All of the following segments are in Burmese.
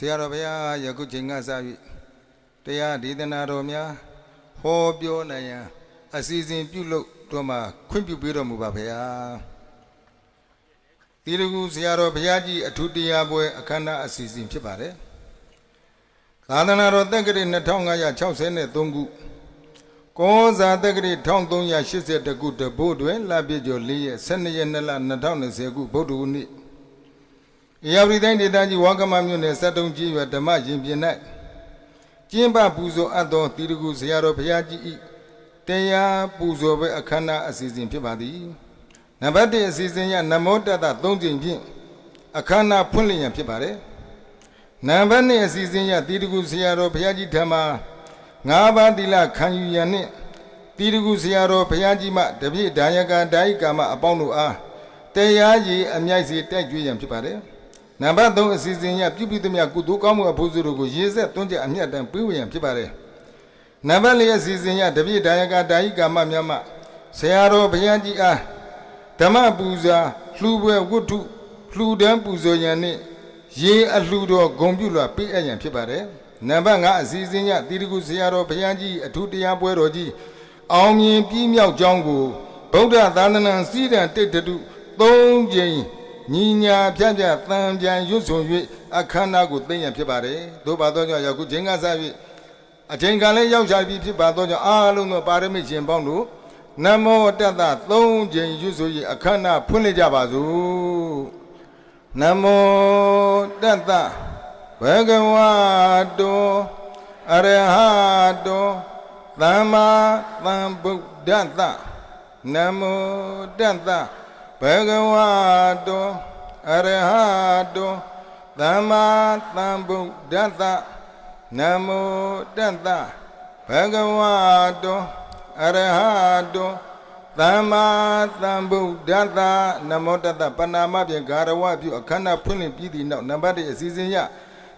Sierra Bea, Yakuchinga Savi, Tea Didana Romia, Hobio Naya, a season Pulo Toma, Quimpubiro Mubapea. Tirugu Sierra Beaji, a Tutia boy, a Kana, a season Chipare. Adana Rodagri Natonga, Chausen, Tungu. Koza Dagri Tongoya, she said the good Bodwin, Labijo Lee, Senayanella, Natana Segu, Boduni. Everything that you walk among you, Saturn G at the margin, Pianite. Jimba Puzo Ado, Tirugu Sierra Piaji, Tea Puzo, a Kana, a season Pibadi. Nabadi, a season, Namota, that don't in a Kana pulling a Pibare. Nabani, a season, Tirugu Sierra Piaji Tama. Ngaba dila kanyu yane Tirugu Sierra Payajima Davi Dayaga Daikama Aponu A Teyaji Amyasi Tajuam Chipare Nabado season ya Pipitumia Kudukamu Apuzurugu Yesa Tunja Amyat and Puyam Chipare Nabali season ya Davi Dayaga Daikama Yama Sierra Payaji A Tama Buza Flube Wutu Fludam Puzo Yane Ye Aludo Gombula Piayam Chipare Nabanga season ya Tirugu Sierra Payaji, a Tutia Pueroji, Almi Pimia Jango, Boda Dana Seed and Tetu, Don Jay, Nina Piaja, Thamja, Yusu, a Kana good thing and Pibare, Dobadoja Yakujenga Savi, a Jengale Yaushabi Pibadoja, Aluno Paramichi and Bondo, Namo Tata, Don Jay Yusu, a Kana Pulijabazu, Namo Tata. Bhagavado Arahado Dhamma Buddhata Namo Danta Bhagavado Arahado Dhamma Buddhata Namo Danta Bhagavado Arahado Dhamma Buddhata Namo Danta Panama Garawa Akana Pulling Pidi no nobody is season ya.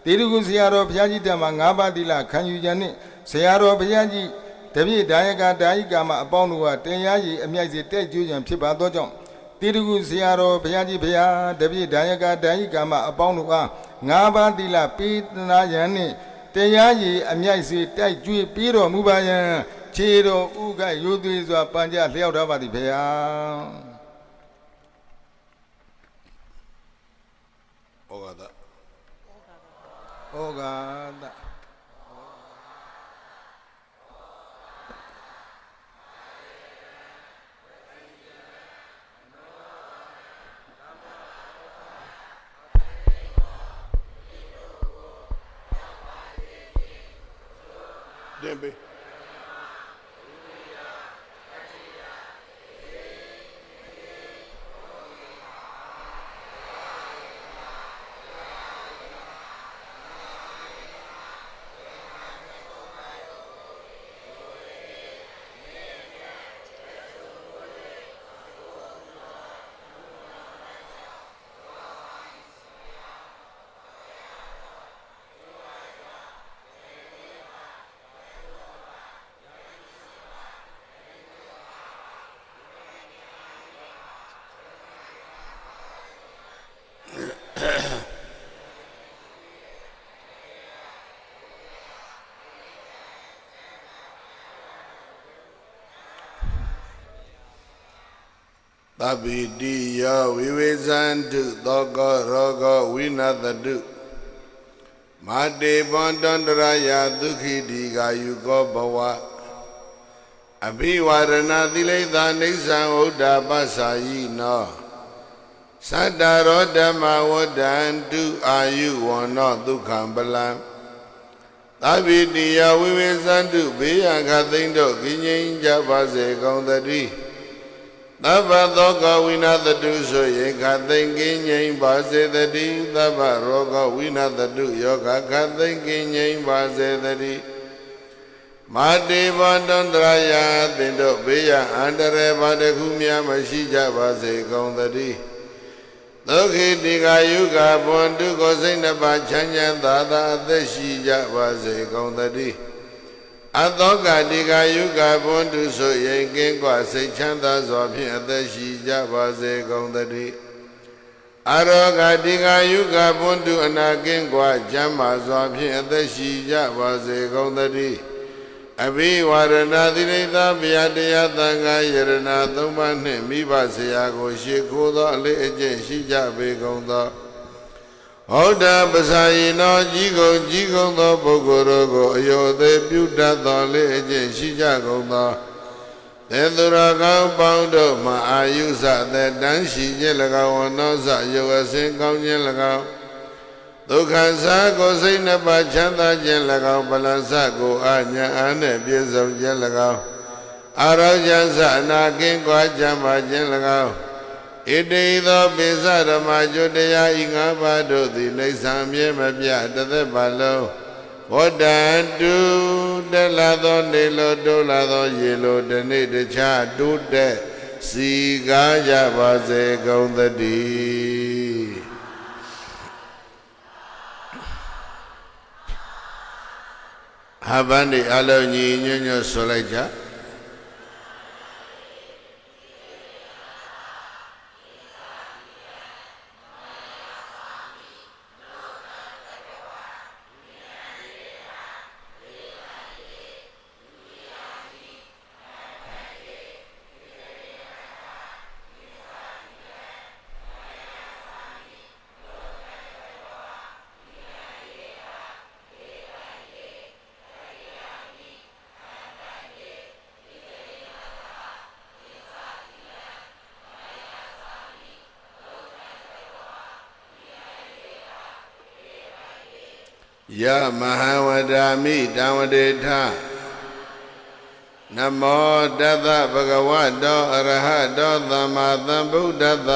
Tirugu Sierra Piaji Dama Ngabadila, can you Jani, Sierra Piaji, Tavi Dayaga Daigama Aponua, Teyaji, Amiazi Teju and Pibadojon, Tirugu Sierra Piaji Pia, Tavi Dayaga Daigama Aponua, Ngabadila Pitna Yani, Teyaji, Amiazi Teju, Piro Mubaya, Chiro, Uga, Yudu, Panja, Leodavadi Pia. Oh God. Dembe. Tabidiya Vivizantu Doga Roga Vinadadu Made Bondandraya Dukhi Diga Yugo Bawa Abhivarana Dileda Nisan Oda Basayi No Sadaro Dhamma Wadantu Ayu Wana Dukhambalam Tabidiya Vivizantu Biyangathindo Kinyin Jabase Kondari Taba Doga Vinadadu So Yekathinkin Yin Base Dadi Taba Roga Vinadadu Yoga Kathinkin Yin Base Dadi Made Vandandraya Dindo Beya Andare Vadakumya Mashija Base Kondari Dokhi Diga Yuga Bondu Kosinaba Chanyan Dada Deshija Base Kondari Adoga Diga Yuga Bondu So Yenkin Kwa Sechanda Zopin Adeshija Base Kondari Arogatiga yuga buntu anakin kwa jama zwaphin athat shi ja ba se kaung thati Abhiwarana Dinitha Vyadaya Thanga Yarana Thummaနှင့် မိဘဆရာကိုရှေ့ခိုးသောအလေးအကျင့်ရှိကြပေကုန်သောဟောတာပစာယိနောကြီးကုန်သောပုဂ္ဂိုလ်တို့ကိုအယောသေးပြုတတ်သောအလေးအကျင့်ရှိကြကုန်သောသေသူတော်ကောင်းပေါင်းတို့မှာအာယုစသက်တမ်းရှိခြင်း၎င်းဝနောစယောအစဉ်ကောင်းခြင်း၎င်းဒုက္ခစာကိုစိတ်နှစ်ပါးချမ်းသာခြင်း၎င်းပလန်စကိုအာညာအားနှင့်ပြည့်စုံခြင်း၎င်းအာရောဇ္ဇအနာကင်းကွာကြမှာခြင်း၎င်းဣတိသောပိစဓမ္မကျွတရားဤငါးပါးတို့သည်နေဆံမြဲမပြတသက်ပါလုံးဝတ္တတုတက်လာသောနေလိုတိုးလာသောရေလိုတနေ့တခြားတိုးတက်စီကားကြပါစေကုန်သတည်းဟာဗန္ဒီအလုံးညီညွတ်ညွတ်ဆိုလိုက်ကြယမဟာဝဒာမိတံဝတေထနမောတသဗ္ဗဂဝတောအရဟတောသမ္မာသမ္ဗုဒ္ဓတ္တ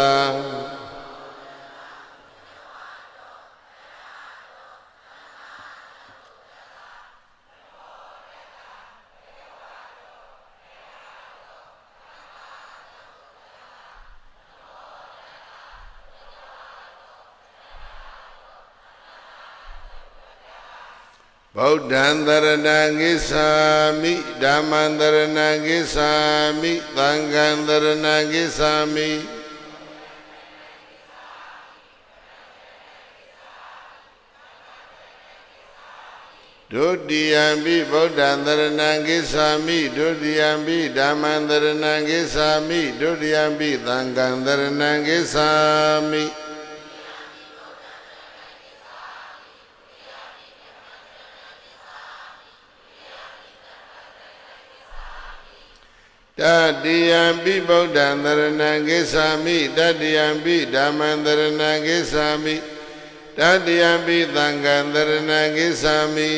ဗုဒ္ဓံတရဏံဂစ္ဆာမိဓမ္မံတရဏံဂစ္ဆာမိသံဃံတရဏံဂစ္ဆာမိဒုတိယံပိဗုဒ္ဓံတရဏံဂစ္ဆာမိဒုတိယံပိဓမ္မံတရဏံဂစ္ဆာမိဒုတိယံပိသံဃံတရဏံဂစ္ဆာမိတတိယံပိဗုဒ္ဓံတရဏံဂစ္ဆာမိတတိယံပိဓမ္မံတရဏံဂစ္ဆာမိတတိယံပိသံဃံတရဏံဂစ္ဆာမိ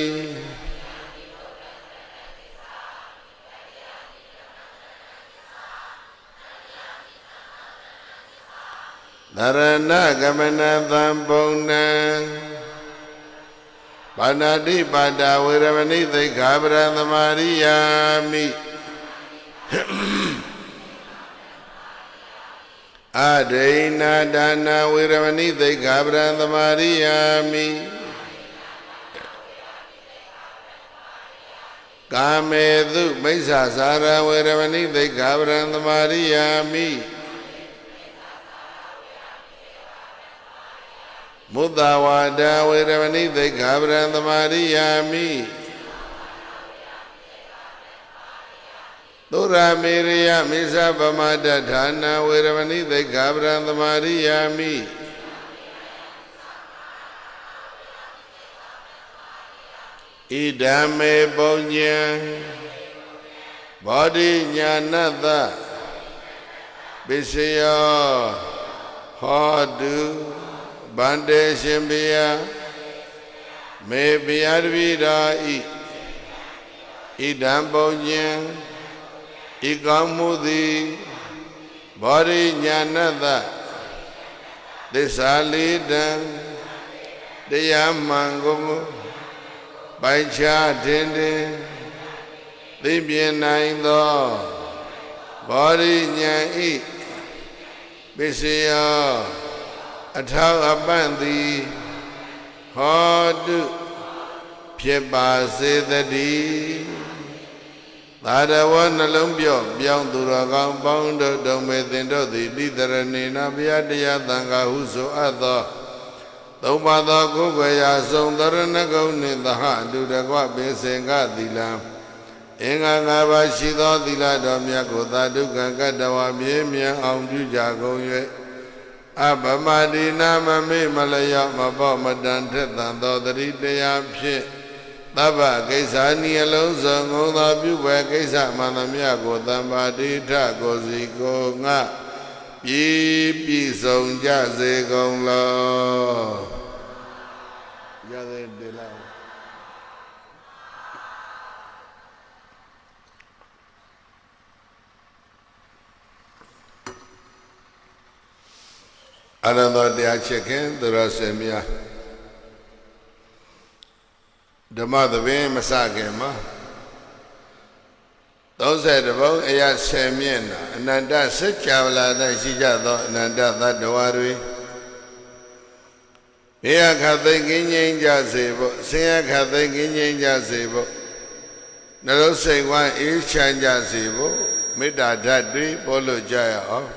သရဏဂမနသံပုံဏံပါဏာတိပါဒဝေရမဏိသိက္ခာပရံသမာရိယာမိအဒိဏဒါနာဝေရမဏိသိက္ခာပရံသမာရိယာမိကာမေသုမိစ္ဆာစာရဝေရမဏိသိက္ခာပရံသမာရိယာမိမုဒ္ဒဝါဒဝေရမဏိသိက္ခာပရံသမာရိယာမိသုရမေရိယမိစ္ဆပမတ္တဌာနဝေရမဏိသိက္ခာပရံသမာရိယာမိဣဒံမေပုညံဘောဓိညာဏတ္တပစ္စယောဟောတုဗန္တေရှင်ဘုရားမေဘုရားတပည့်တော်ဤဣဒံပုညံဤကောင်းမှုသည်ဘောဓိညာဏတ္တသစ္စာလေးတံတရားမှန်ကိုပိုင်ခြားတင်သိမြင်နိုင်သောဘောဓိညာဤပစ္စယောအထောက်အပံ့သည်ဟောတုဖြစ်ပါစေတည်း သာရဝနှလုံးပြော့ပြောင်းသူတော်ကောင်းပေါင်းတို့တုံမေသင်တို့သည်တိတရဏေနဘုရားတရားသံဃာဟုဆိုအပ်သောသုံးပါးသောကိုယ်ွယ်ရာဆုံးသရဏဂုံနှင့်သဟအတူတကွပင်စင်ကသီလံအင်္ဂါ၅ပါးရှိသောသီလတော်မြတ်ကိုသာဓုကံကတ္တဝမြဲမြံအောင်ပြုကြကုန်၍အပမတိနာမမေမလျော့မပေါ့မတန်ထက်သန်သောတတိတရားဖြင့်သဗ္ဗကိစ္စနိအလုံးစုံငုံသောပြုပွဲကိစ္စမှန်သမျှကိုတမ္ပါတိထကိုစီကိုငါပြည့်စုံကြစေကုန်လောရတဲ့တေလာအရဟံတရားချက်ခင်သူရစေမြတ်ဓမ္မသဘင်မစခင်မှာ30ဘုံအရာ10မျက်နှာအနန္တစัจ java လာ၌ရှိကြသောအနန္တသတ္တဝါတွေဘေးအခသိကင်းငြိမ်းကြစေဖို့ဆင်းရဲခသိကင်းငြိမ်းကြစေဖို့နှလုံးစိတ်ဝမ်းအေးချမ်းကြစေဖို့မေတ္တာဓာတ်တွေပေါ်လို့ကြရအောင်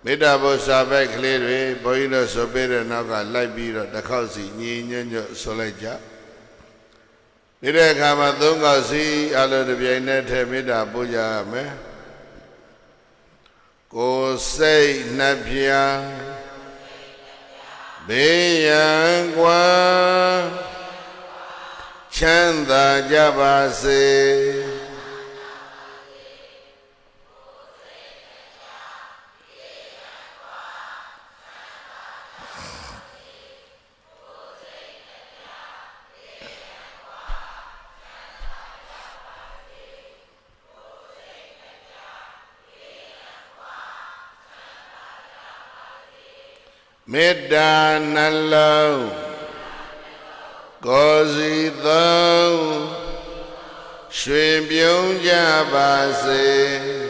မေတ္တာဘုရားဘက်ကလေးတွေဘုန်းကြီးတို့ဆိုပေးတဲ့နောက်ကလိုက်ပြီးတော့တစ်ခေါက်စီညီညွတ်ညွတ်ဆိုလိုက်ကြဒီတဲ့အခါမှာသုံးခေါက်စီအလုံးတစ်ပြိုင်နက်တည်းမေတ္တာပို့ကြရမယ်ကိုယ်စိတ်နှပြဘေးရန်ကွာချမ်းသာကြပါစေမေတ္တာနှလုံးကိုယ်စီသုံးရွှင်ပြုံးကြပါစေ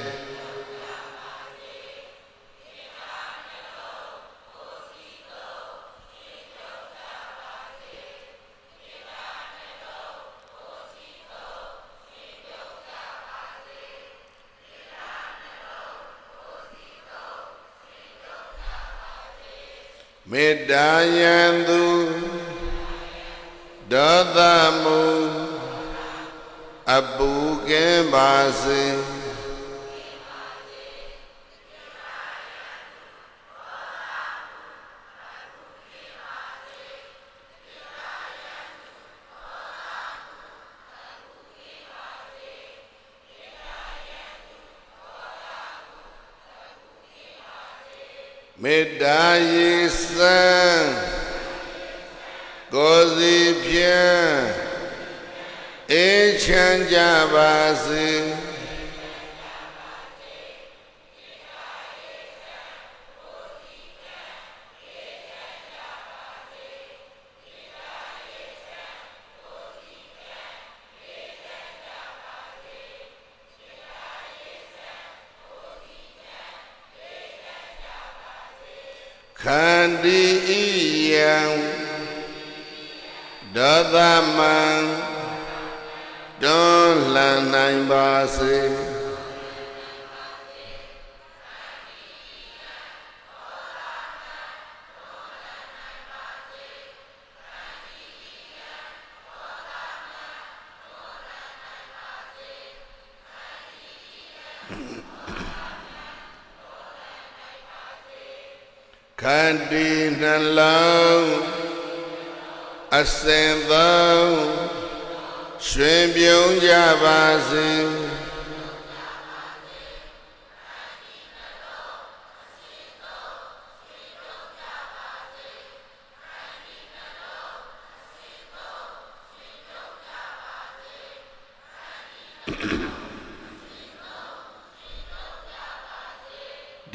မေတ္တာယံသူဒေါသမုအပူကင်းပါစေမေတ္တာရေစံကိုယ်စီဖြင့်အေးချမ်းကြပါစေခန္တီယံဒေါသမံတွန်းလှန်နိုင်ပါစေခန္တီနှလုံးအစင်သုံးရွှင်ပြုံးကြပါစေ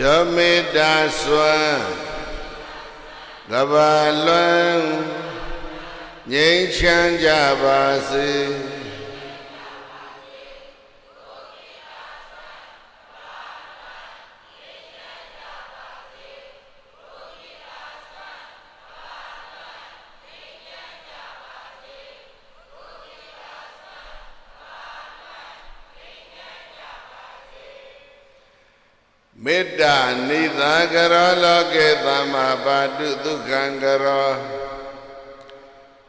ဓမေတ္တာစွမ်းကဘာလွန်ငြိမ်းချမ်းကြပါစေ မေတ္တာနိသကရောလောကေသမ္မာပါတုဒုက္ခံကရော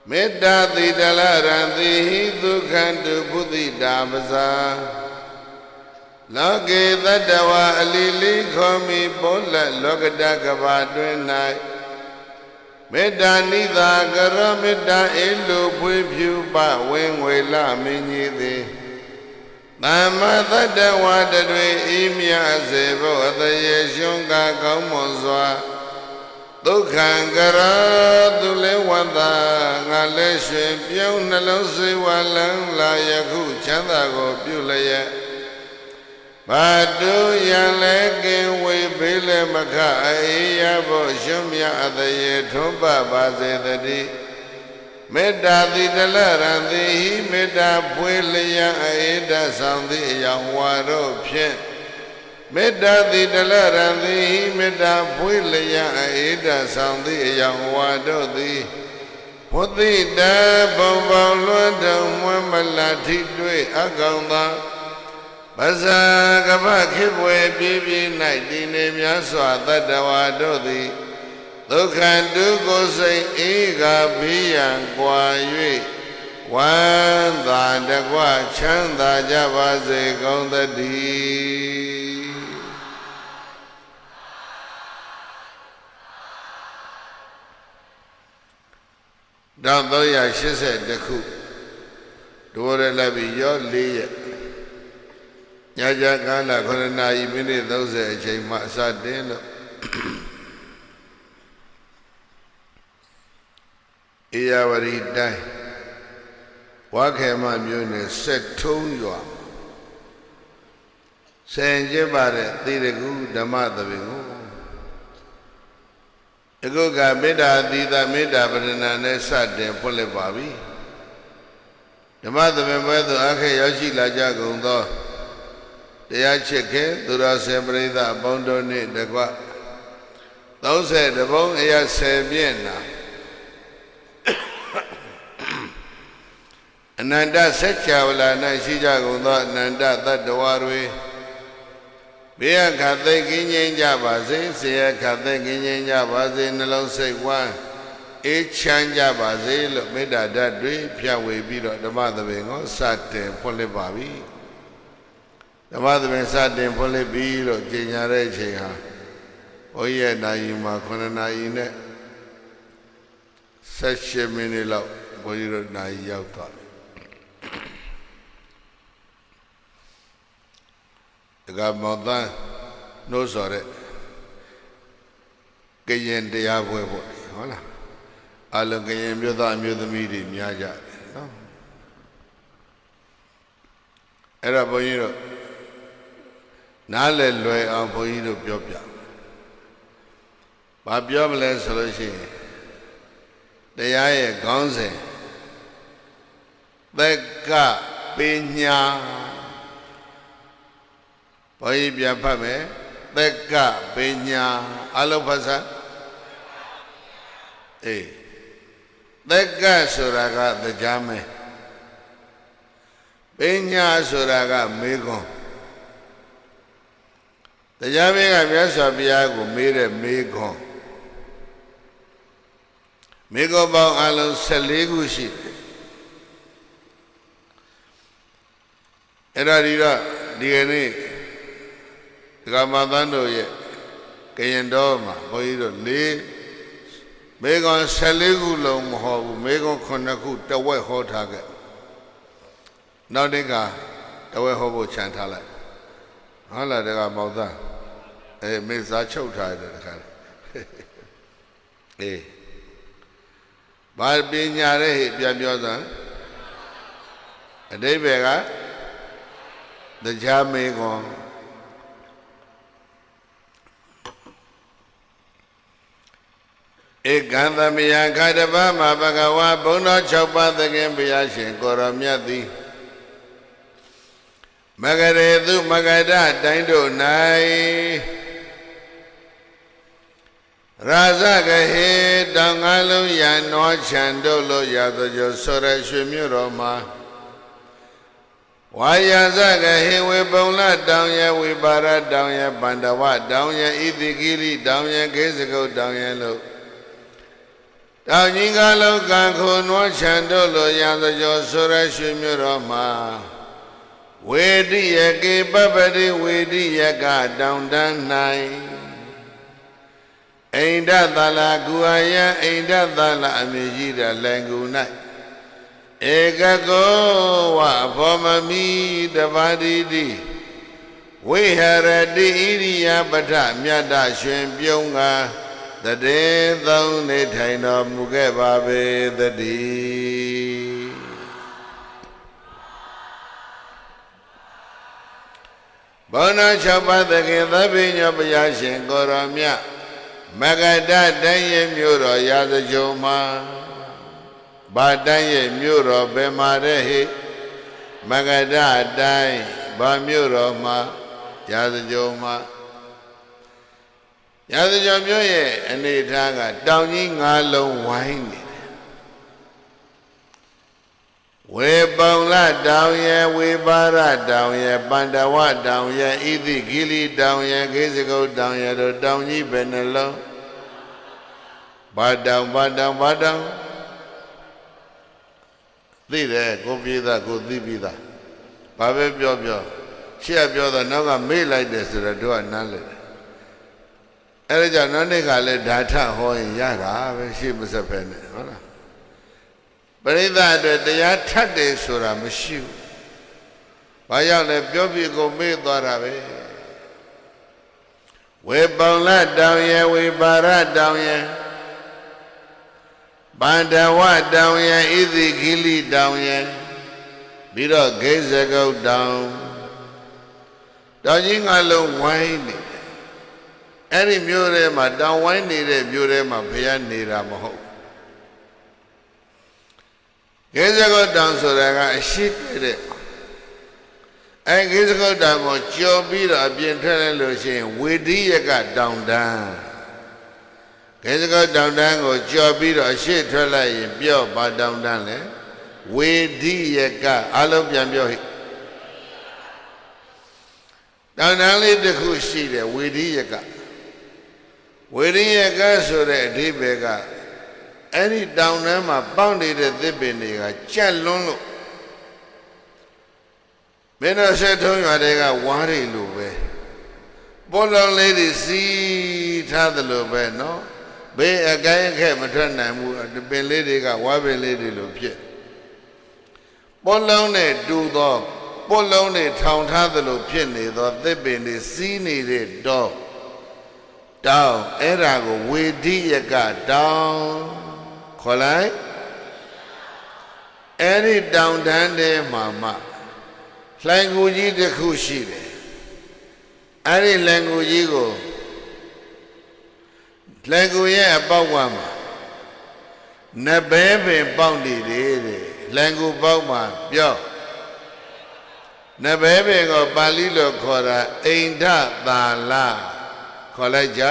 မေတ္တာတိတလရံတိဟိဒုက္ခံတုဘုဒ္ဓိတာပဇာလောကေတတ္တဝါအလီလီခောမိပေါလလောကတကဘာတွင်၌မေတ္တာနိသကရောမေတ္တာအေလူဖွေးဖြူပဝင်းငွေလမင်းကြီးသည်သမ္မာတတ္တဝါတွေဤမြတ်စေဖို့အတရေရှင်ကကောင်းမွန်စွာဒုက္ခံကရောသူလည်းဝန္တာငါလည်းရှင်ပြုံးနှလုံးစိတ်ဝလန်းလာယခုချမ်းသာကိုပြုလျက်ဘာတုယံလည်းကင်ဝေဘေးလည်းမခအေးရဖို့ရှင်မြတ်အတရေထွန်းပပါစေတည်းမေတ္တာတိတလရံတိဟိမေတ္တာပွေလျံအေဒဆောင်သည့်အယောင်ဝါတို့ဖြင့်မေတ္တာတိတလရံတိဟိမေတ္တာပွေလျံအေဒဆောင်သည့်အယောင်ဝါတို့သည်ဘုဒ္ဓိတဘုံဘောင်လွတ်တုံမွမ်းမလာထိတွေ့အကောင်သာပဇာကပခေပွေပြည့်ပြည့်၌တည်နေများစွာတတ္တဝါတို့သည်ဒုက္ခဒုက္ခစိတ်ဧကဘိယံကွာ၍ဝမ်းသာတကွချမ်းသာကြပါစေကုန်သတည်း1382ခုဒိုရလည်းပြီးရော4ရက်ညကြကာလ9နာရီမိနစ်30အချိန်မှစတင်လို့ဧရာဝတီတိုင်းဝါခေမမြို့နယ်စက်ထုံးရွာဆင်ကျင်းပါတဲ့သီရကုဓမ္မသဘင်ကိုအခုကမေတ္တာသီတာမေတ္တာပရဏာနဲ့စတင်ဖွင့်လှစ်ပါပြီဓမ္မသဘင်ပွဲသို့အခက်ရောက်ရှိလာကြကုန်သောတရားချစ်ခင်သူတော်စင်ပရိသတ်အပေါင်းတို့နှင့်တကွ30ဘုံအရာ10ပြည့်နာအနန္တစัจ java လာ၌ရှိကြကုန်သောအနန္တသတ္တဝါတွေဘေးအခတ်သိကင်းငြိမ်းကြပါစေဆေယအခတ်သိကင်းငြိမ်းကြပါစေနှလုံးစိတ်ဝမ်းအေးချမ်းကြပါစေလို့မေတ္တာဓာတ်တွေဖြန့်ဝေပြီးတော့ဓမ္မသဘင်ကိုစတင်ဖွင့်လှစ်ပါပြီဓမ္မသဘင်စတင်ဖွင့်လှစ်ပြီးတော့ကြေညာတဲ့အချိန်ဟာဘုန်းကြီးရဲ့နာရီမှာ9နာရီနဲ့18မိနစ်လောက်ဘုန်းကြီးတို့နာရီရောက်သွားတယ်တကမောတန်းနှိုးဆော်တဲ့ကရင်တရားပွဲပေါ့ဟုတ်လားအလုံးကရင်မြို့သားမြို့သမီးတွေများကြတယ်နော်အဲ့တော့ဘုန်းကြီးတို့နားလည်လွယ်အောင်ဘုန်းကြီးတို့ပြောပြဘာပြောမလဲဆိုလို့ရှိရင်တရားရဲ့ခေါင်းစဉ်သက္ကပညာဘုန်းကြီးပြန်ဖတ်မယ်သက္ကပညာအလုံးဖတ်စားအေးသက္ကဆိုတာကတရားမဲပညာဆိုတာကမေးခွန်းတရားမင်းကမြတ်စွာဘုရားကိုမေးတဲ့မေးခွန်းမေးခွန်းပေါင်းအလုံး14ခုရှိတယ်အဲ့ဒါဒီတော့ဒီကနေ့ဒကာမသန်းတို့ရဲ့ကရင်တော်မှာဘုန်းကြီးတို့မေခွန်း14ခုလုံးမဟောဘူးမေခွန်း9ခုတဝက်ဟောထားခဲ့နောက်တစ်ခါတဝက်ဟောဖို့ခြံထားလိုက်ဟုတ်လားဒကာမောင်သားမေစားချုပ်ထားတယ်တခါအေးဘာပညာရဲ့ဟိပြန်ပြောစမ်းအတိပ္ပယ်ကတရားမေခွန်းဧကံသမယခတပမဘဂဝါဘုံတော်6ပါးသခင်ဘုရားရှင်ကိုရောမြတ်သည်မဂရေသူမဂဒတိုင်းတို့၌ရာဇဂဟေတောင်ငါလုံးရန်နွားချံတို့လို့ရသောကြောင့်ဆိုရရွှေမြို့တော်မှာဝ ဝါယာဇကဟေဝေပုံလတောင်ရဝိပါရတောင်ရပန္တဝတောင်ရဣတိကိရိတောင်ရခေစကုတ်တောင်ရလို့တောင်ကြီးကလောကံခုနွားချံတို့လိုရာဇကျော်ဆိုရရွှေမြို့တော်မှာဝေတိယကေပပတိဝေတိယကတောင်တန်း၌အိန္ဒသလာကုအာယအိန္ဒသလာအမေကြီးတဲ့လင်ကူ၌ဧကကောဝဘောမမီတပါတိတိဝိဟရတိဣရိယပဋ္ဌမြတ်တရွှင်ပြုံးကတတေသုံးနေထိုင်တော်မူခဲ့ပါပေသတည်းဘောနာ၆ပါးသခင်သဗ္ဗညောဘုရားရှင်ကိုရောမြတ်မဂ္ဂတတိုင်းရဲ့မြို့တော်ရာဇကြုံမှာဘာတိုင်းရဲ့မြို့တော်ဘယ်မှာတဲ့ဟိမဂ္ဂတတိုင်းဘာမြို့တော်မှာရာဇကြုံမှာရာဇကြုံမြို့ရဲ့အနေထားကတောင်ကြီး၅လုံးဝိုင်းနေတယ်ဝေပုံလတောင်ရဲ့ဝေပါရတောင်ရဲ့ပန္တဝတောင်ရဲ့ဣတိကိလိတောင်ရဲ့ခေစကုတ်တောင်ရဲ့တို့တောင်ကြီးပဲနှလုံးဘာတောင်သိတယ်ကိုပြေးသားကိုသိပြီးသားဘာပဲပြောရှေ့ပြောတော့နောက်ကမေ့လိုက်တယ်ဆိုတော့တို့ကနားလိုက်တယ်အဲဒါကြောင့်နောက်နေ့ကလည်းဓာထဟောရင်ရတာပဲရှေ့မဆက်ဖဲနဲ့ဟုတ်လားပရိသတ်အတွက်တရားထပ်တယ်ဆိုတာမရှိဘူးဘာကြောင့်လဲပြောပြကိုမေ့သွားတာပဲဝေပုံလတောင်ရဲ့ဝေပါရတောင်ရဲ့ပန္တဝတောင်ရဲ့ဣတိကိလိတောင်ရဲ့ပြီးတော့ဂိဇဂုတ်တောင်တောင်ကြီး၅လုံးဝိုင်းနေတယ်အဲ့ဒီမြို့ထဲမှာတောင်ဝိုင်းနေတဲ့မြို့ထဲမှာဘုရားနေတာမဟုတ်ဂိဇဂုတ်တောင်ဆိုတာကအရှိတွေ့တဲ့အဲဂိဇဂုတ်တောင်ကိုကျော်ပြီးတော့အပြင်ထွက်လိုက်လို့ရှိရင်ဝေဒိယကတောင်တန်းဂေဇဂုတ်တောင်တန်းကိုကျော်ပြီးတော့အရှိထွက်လိုက်ရင်ပြော့ပါတောင်တန်းလေဝေဒိယကအလုံးပြန်ပြောဟိတောင်တန်းလေးတစ်ခုရှိတယ်ဝေဒိယကဆိုတဲ့အဓိပ္ပာယ်ကအဲ့ဒီတောင်တန်းမှာပေါက်နေတဲ့သစ်ပင်တွေကကြက်လွန်းလို့မင်းတို့ဆက်ထုံးရွာတွေကဝါးတွေလိုပဲပေါ်လောင်လေးတွေစီးထားသလိုပဲနော်ဘေးအကိုင်းအခက်မထွက်နိုင်ဘူးပင်လေးတွေကဝါးပင်လေးတွေလိုဖြစ်ပေါ်လောင်နဲ့တူသောပေါ်လောင်နဲ့ထောင်ထားသလိုဖြစ်နေသောသစ်ပင်တွေစီးနေတဲ့တောင်အဲ့ဒါကိုဝေဒိယကတောင်ခေါ်လိုက်အဲ့ဒီတောင်တန်းထဲမှာမှလှိုင်ကူကြီးတစ်ခုရှိတယ်အဲ့ဒီလှိုင်ကူကြီးကိုလှိုင်ကူရဲ့အပေါက်ဝမှာနဘဲပင်ပေါက်နေတယ်တဲ့လှိုင်ကူပေါက်မှာပြောနဘဲပင်ကိုပါဠိလိုခေါ်တာအိန္ဒသာလခေါ်လိုက်ကြ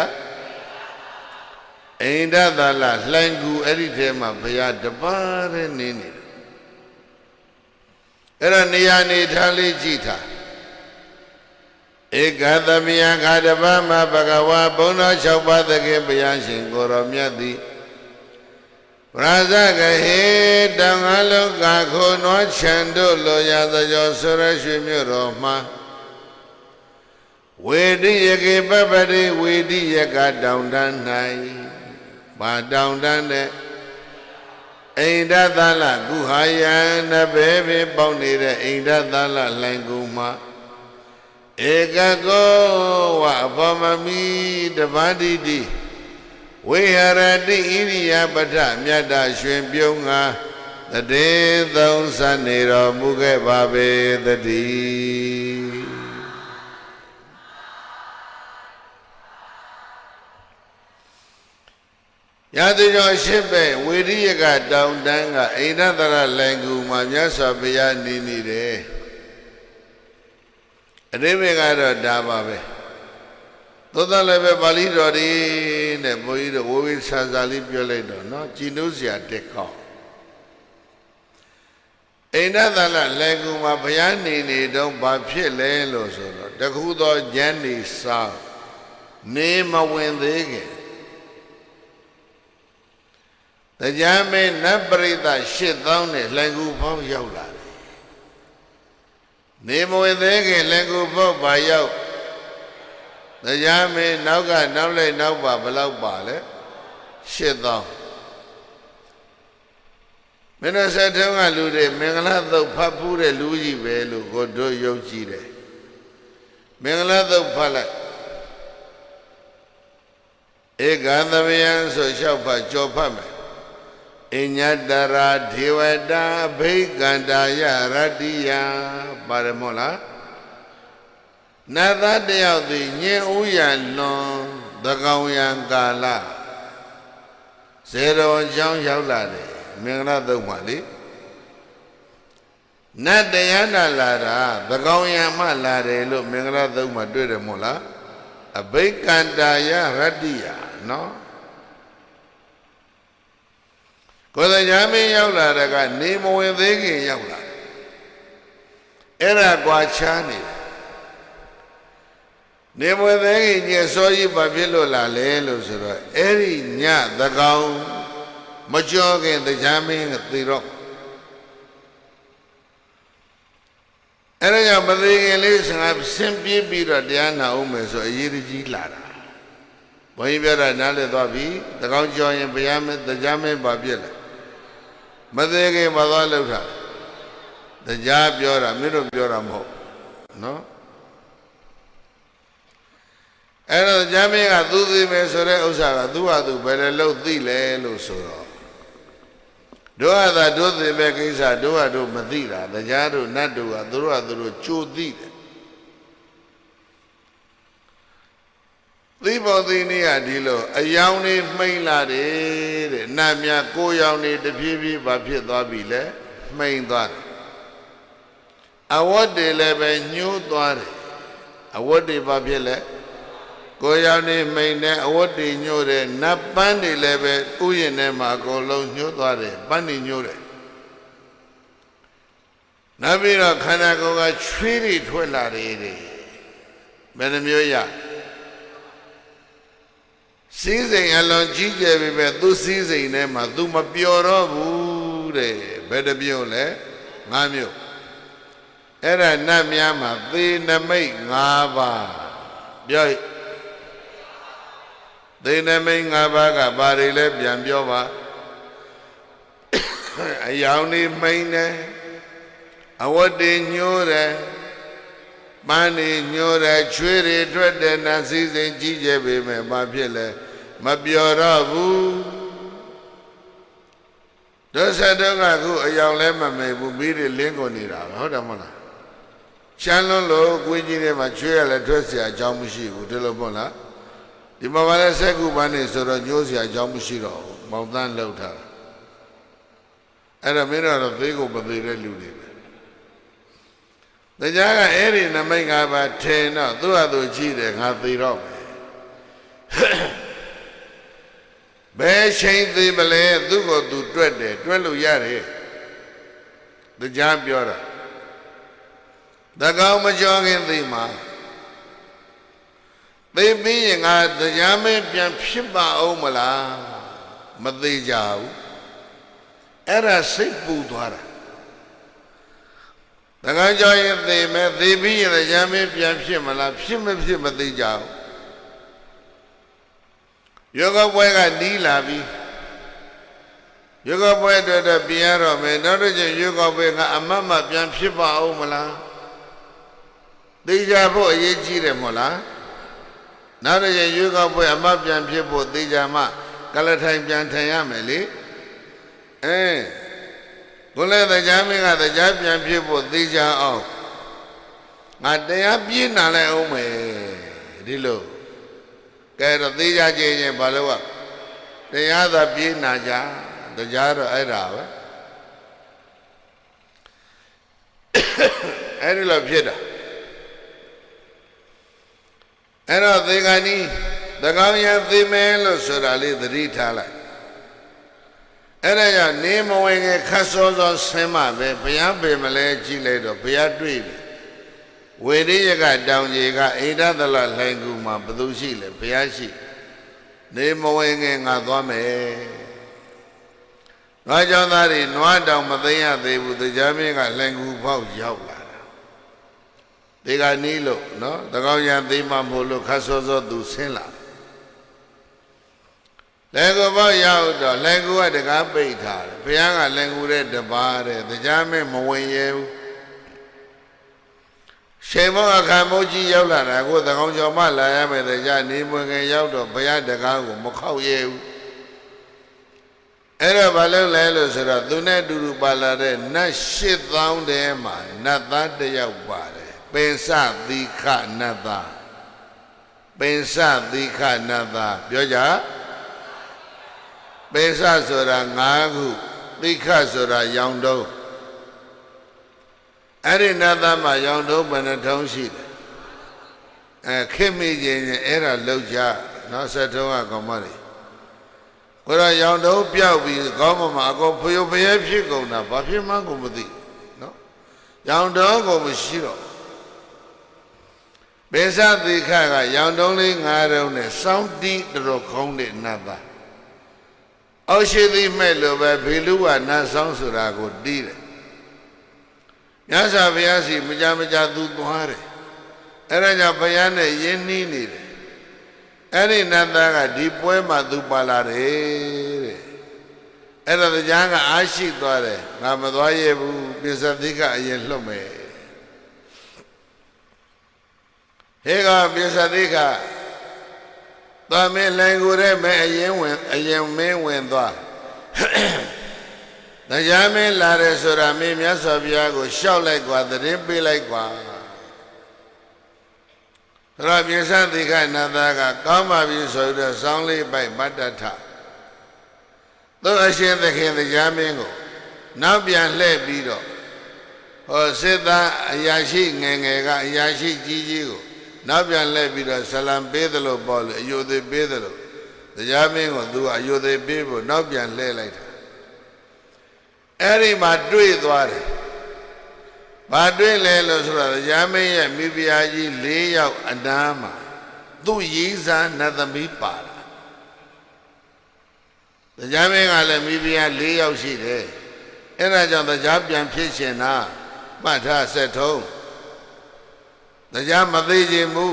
အိန္ဒသာလလှိုင်ကူအဲ့ဒီထဲမှာဘုရားတပါးတည်းနေတယ်အဲ့ဒါနေရာနေထားလေးကြည့်ထားဧကသမယခါတပမဘဂဝါဘုံတော်၆ပါးသခင်ဘုရားရှင်ကိုရောမြတ်သည်ပရာဇဂဟေတောင်ငါလုံးကခိုနွားချံတို့လိုရာသကျော်ဆိုရရွှေမြို့တော်မှာဝေဒိယကေပပတိဝေဒိယကတောင်တန်း၌ဘာတောင်တန်းတဲ့အိန္ဒသလကုဟာယံနဘဲပင်ပေါက်နေတဲ့အိန္ဒသလလှိုင်ကူမှာဧကကောဝဘောမမီတပါတိတိဝိဟရတိဣရိယပဋ္ဌမြတ်တရွှင်ပြုံးငါတတေသုံးစနေတော်မူခဲ့ပါပေသတည်းရာဇကျော်ရှိပဲဝေရိယကတောင်တန်းကအိန္ဒသရလှိုင်ကူမှာမြတ်စွာဘုရားနေတယ်အတိမေကတော့ဒါပါပဲသို့တော်လည်းပဲပါဠိတော်ဒီနဲ့ဘုန်းကြီးတို့ဝေဆာဆာလေးပြောလိုက်တော့နော်ကြည်နုစရာတက်ကောင်း အိန္ဒသလလေကူမှာဘုရားနေတော့ဘာဖြစ်လဲလို့ဆိုတော့တခုသောဉာဏ်ဤစာနေမဝင်သေးခင်တရားမင်းနတ်ပရိသတ်8000နဲ့လေကူဖောက်ရောက်လာတယ်နေမဝင်သေးခင်လေကူဖောက်ပါရောက်တရားမင်းနောက်ကနောက်လိုက်နောက်ပါဘယ်လောက်ပါလဲ8000မင်းတို့ဆက်ထုံးကလူတွေမင်္ဂလာသုတ်ဖတ်ဖူးတဲ့လူကြီးပဲလို့ကိုတို့ယုံကြည်တယ်မင်္ဂလာသုတ်ဖတ်လိုက်ဧကံသမယံဆိုလျှောက်ဖတ်ကြော်ဖတ်မယ်အညတရာဒေဝတာဘိကန္တာယရတ္တိယပါရမောလားနတ်သားတယောက်သည်ညင်ဥယလွန်သကောင်ယံကာလဇေရောကြောင်းရောက်လာတယ်မင်္ဂလာသုတ်မှာလေနတ်တရားနာလာတာသကောင်ယံမှလာတယ်လို့မင်္ဂလာသုတ်မှာတွေ့တယ်မို့လားအဘိကန္တာယရတ္တိယနော်ကိုယ်တရားမင်းရောက်လာတဲ့ကနေမဝင်သေးခင်ရောက်လာအဲ့ဒါကွာချားနေနေမဝင်သေးခင်ညစောကြီးဘာဖြစ်လို့လာလဲလို့ဆိုတော့အဲ့ဒီညသကောင်မကြောခင်တရားမင်းကသေတော့အဲ့ဒါကြောင့်မသေးခင်လေးဆင်ပြေးပြီးတော့တရားနာအောင်မယ်ဆိုအရေးကြီးလာတာဘုန်းကြီးပြောတာနားလည်သွားပြီသကောင်ကြောရင်ဘုရားမင်းတရားမင်းဘာဖြစ်လဲမသေးခင်မသွားလောက်တာတရားပြောတာမင်းတို့ပြောတာမဟုတ်နော်အဲ့တော့တရားမင်းကသူသိမယ်ဆိုတဲ့ဥစ္စာကသူ့ဟာသူဘယ်လိုလုပ်သိလဲလို့ဆိုတော့တို့ဟာသာတို့သိမဲ့ကိစ္စတို့ဟာတို့မသိတာတရားတို့နတ်တို့ကသူတို့ဟာသူတို့ကြိုသိတယ်သိဖို့သိနေရဒီလိုအယောင်နေမှိန်လာတယ်တဲ့နတ်များကိုယ်ယောင်နေတဖြည်းဖြည်းဘာဖြစ်သွားပြီလဲမှိန်သွားတယ်အဝတ်တွေလည်းပဲညှိုးသွားတယ်အဝတ်တွေဘာဖြစ်လဲကိုယ်ယောင်နေမှိန်တဲ့အဝတ်တွေညှိုးတယ်နတ်ပန်းတွေလည်းပဲဥယျာဉ်ထဲမှာအကုန်လုံးညှိုးသွားတယ်ပန်းတွေညှိုးတယ်နောက်ပြီးတော့ခန္ဓာကိုယ်ကချွေးတွေထွက်လာတယ်တဲ့ဘယ်နှမျိုးရစည်းစိမ်အလွန်ကြီးကျယ်ပြီပဲသူစည်းစိမ်ထဲမှာသူမပျော်တော့ဘူးတဲ့ဘယ်တစ်မျိုးလဲ၅မျိုးအဲ့ဒါနတ်များမှာသေနမိတ်၅ပါးပြောသေနမိတ်၅ပါးကဘာတွေလဲပြန်ပြောပါအယောင်နေမိန်တယ်အဝတ်တွေညှိုးတယ်ပန်းတွေညှိုးတယ်ချွေးတွေထွက်တယ်နတ်စည်းစိမ်ကြီးကျယ်ပြီပဲဘာဖြစ်လဲမပြောတော့ဘူးဒုစရတော့ကခုအယောင်လဲမမေဘူးမိတွေလင်းကုန်နေတာပဲဟုတ်တယ်မဟုတ်လားချမ်းလွန်းလို့ကိုင်းကြီးထဲမှာချွေးရလဲထွက်เสียအကြောင်းမရှိဘူးဒီလိုပေါ့လားဒီမှာပါလဲစက်ကူပန်းနေဆိုတော့ညှိုးเสียအကြောင်းမရှိတော့ဘူးမောင်တန်းလောက်ထားတာအဲ့ဒါမင်းတို့တော့သေးကိုမသေးတဲ့လူတွေပဲတရားကအဲ့ဒီနမိတ်၅ပါးထင်တော့သူ့ဟာသူကြည့်တယ်ငါသေတော့ဘယ်ချိန်သေးမလဲသူ့ကိုသူတွက်တယ်တွက်လို့ရတယ်တရားပြောတာတကောင်မကြောခင်သိမှာသိပြီးရင်ငါတရားမင်းပြန်ဖြစ်ပါအောင်မလားမသေးကြဘူးအဲ့ဒါစိတ်ပူသွားတာတကောင်ကြောရင်သိမယ်သိပြီးရင်တရားမင်းပြန်ဖြစ်မလားဖြစ်မဖြစ်မသေးကြဘူးယောဂပွဲကနီးလာပြီယောဂပွဲအတွက်ပြန်ရတော့မယ်နောက်တစ်ချိန်ယောဂပွဲကအမတ်မပြန်ဖြစ်ပါအောင်မလားသိကြဖို့အရေးကြီးတယ်မို့လားနောက်တစ်ချိန်ယောဂပွဲအမတ်ပြန်ဖြစ်ဖို့သိကြမှကလထိုင်ပြန်ထိုင်ရမယ်လေကိုလည်းတရားမင်းကတရားပြန်ဖြစ်ဖို့သိကြအောင်ငါတရားပြည့်နာလိုက်အောင်မယ်ဒီလိုကဲတော့သိကြခြင်းဘာလို့တရားသာပြေးနာကြတရားတော့အဲ့ဒါပဲအဲ့ဒီလိုဖြစ်တာအဲ့တော့သေခါနီးသကောင်ရသေမယ်လို့ဆိုတာလေးသတိထားလိုက် အဲ့ဒါကြောင့်နေမဝင်ငယ်ခတ်စောစောဆင်းမှပဲဘုရားပေမလဲကြည့်လိုက်တော့ဘုရားတွေ့ပြီဝေရိယကတောင်ကြီးကအိန္ဒသလလှိုင်ကူမှာဘသူရှိလဲဘုရားရှိနေမဝင်ငယ်ငါသွားမယ်နွားကြောင့်သားတွေနွားတောင်မသိရသေးဘူးတရားမင်းကလှိုင်ကူပေါက်ရောက်လာတာဒီကနီးလို့နော်တကောင်းရသိမှမို့လို့ခတ်စောစောသူဆင်းလာလက်ကိုပေါက်ရောက်တော့လက်ကူကတကားပိတ်ထားတယ်ဘုရားကလက်ကူတဲ့တပါးတဲ့တရားမင်းမဝင်ရဘူးရှင်မောအခါမိုးကြီးရောက်လာတာကိုသကောင်းကျော်မှလာရမယ်တရားနေမဝင်ခင်ရောက်တော့ဘုရားတကားကိုမခောက်ရဘူးအဲ့တော့ဘာလို့လဲလို့ဆိုတော့သူနဲ့အတူတူပါလာတဲ့နတ်8000တဲမှာနတ်သားတစ်ယောက်ပါတယ်ပင်စသီခနတ်သားပင်စသီခနတ်သားပြောကြပင်စဆိုတာ5ခုသီခဆိုတာရောင်တုံးအဲ့ဒီနတ်သားမှာရောင်တုံးဘယ်နှထုံးရှိတယ်ခင်မိခြင်းအဲ့ဒါလောက်ကြနော်ဆက်ထုံးကကောမလေးကိုယ်ရောင်တုံးပြောက်ပြီးကောင်းမှာအကုန်ဖျို့ဖျဲဖြစ်ကုန်တာဘာဖြစ်မှကိုမသိနော်ရောင်တုံးကိုမရှိတော့ပင်စသီခကရောင်တုံးလေး9တုံးနဲ့စောင်းတီးတော်ခေါင်းတဲ့နတ်သားအောက်ရှိသည်မဲ့လို့ပဲဘေလူဝနတ်ဆောင်ဆိုတာကိုတီးတယ်မြတ်စွာဘုရားစီမကြမကြသူသွားတယ်အဲ့ဒါကြောင့်ဘုရားနဲ့ယဉ်နှီးနေတယ်အဲ့ဒီနတ်သားကဒီပွဲမှာသူပါလာတယ်တဲ့အဲ့ဒါတရားကအားရှိသွားတယ်ငါမသွားရဘူးပစ္စသိကအရင်လှုပ်မယ်ဟေကပစ္စသိကသွားမင်းလိုင်ကိုတဲ့မဲအရင်မင်းဝင်သွားတရားမင်းလာတယ်ဆိုတာမင်းမြတ်စွာဘုရားကိုရှောက်လိုက်ကွာသတင်းပေးလိုက်ကွာရပိစသိခနတ်သားကကောင်းပါပြီဆိုတော့စောင်းလေးပိုက်မတ္တထသူအရှင်သခင်တရားမင်းကိုနောက်ပြန်လှည့်ပြီးတော့ဟောစစ်သားအရာရှိငယ်ငယ်ကအရာရှိကြီးကြီးကိုနောက်ပြန်လှည့်ပြီးတော့ဆလံပေးသလိုပေါ့လေအယုသေးပေးသလိုတရားမင်းကိုသူကအယုသေးပေးဖို့နောက်ပြန်လှည့်လိုက်တာအဲ့ဒီမှာတွေ့သွားတယ်ဘာတွေ့လဲလို့ဆိုတော့တရားမင်းရဲ့မိဖုရားကြီး4ယောက်အနားမှာသူ့ရည်စားနတ်သမီးပါလာတရားမင်းကလည်းမိဖုရား4ယောက်ရှိတယ်အဲ့ဒါကြောင့်တရားပြန်ဖြစ်ရှင်တာမှတ်ထားဆက်ထုံးတရားမသေးခြင်းမူ